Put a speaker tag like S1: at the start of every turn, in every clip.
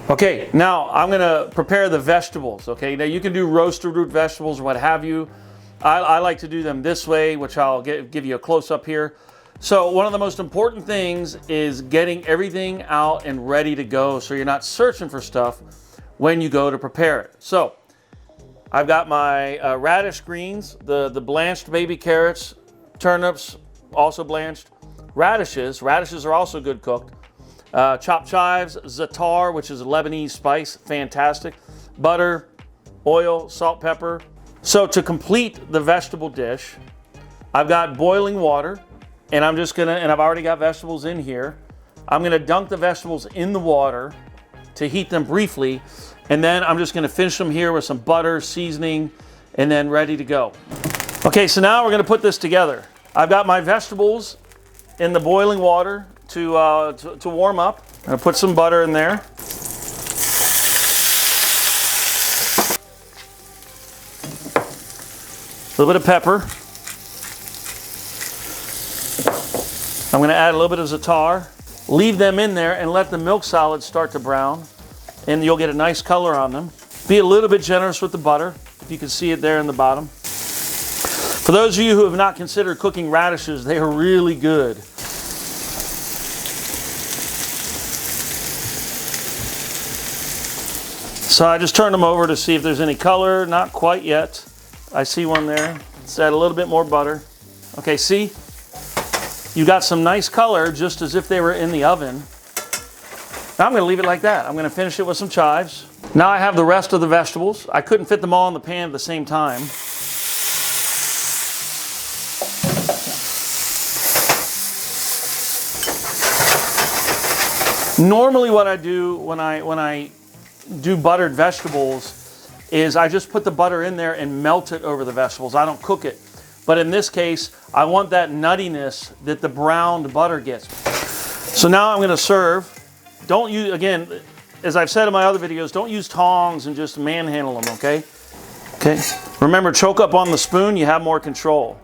S1: Okay, now I'm gonna prepare the vegetables, okay? Now you can do roasted root vegetables or what have you. I like to do them this way, which I'll give you a close-up here. So one of the most important things is getting everything out and ready to go so you're not searching for stuff when you go to prepare it. So I've got my radish greens, the blanched baby carrots, turnips, also blanched, radishes. Radishes are also good cooked. Chopped chives, za'atar, which is a Lebanese spice, fantastic. Butter, oil, salt, pepper. So to complete the vegetable dish, I've got boiling water, and I'm just gonna, and I've already got vegetables in here. I'm gonna dunk the vegetables in the water to heat them briefly, and then I'm just gonna finish them here with some butter, seasoning, and then ready to go. Okay, so now we're gonna put this together. I've got my vegetables in the boiling water to warm up. I'm gonna put some butter in there. A little bit of pepper. I'm gonna add a little bit of za'atar. Leave them in there and let the milk solids start to brown, and you'll get a nice color on them. Be a little bit generous with the butter, if you can see it there in the bottom. For those of you who have not considered cooking radishes, they are really good. So I just turned them over to see if there's any color. Not quite yet. I see one there. Let's add a little bit more butter. Okay, see? You got some nice color just as if they were in the oven. Now I'm gonna leave it like that. I'm gonna finish it with some chives. Now I have the rest of the vegetables. I couldn't fit them all in the pan at the same time. Normally what I do when I do buttered vegetables is I just put the butter in there and melt it over the vegetables. I don't cook it. But in this case, I want that nuttiness that the browned butter gets. So now I'm gonna serve. Don't use, again, as I've said in my other videos, don't use tongs and just manhandle them, okay? Okay. Remember, choke up on the spoon, you have more control.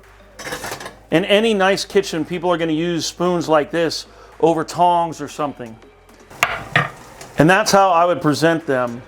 S1: In any nice kitchen, people are gonna use spoons like this over tongs or something. And that's how I would present them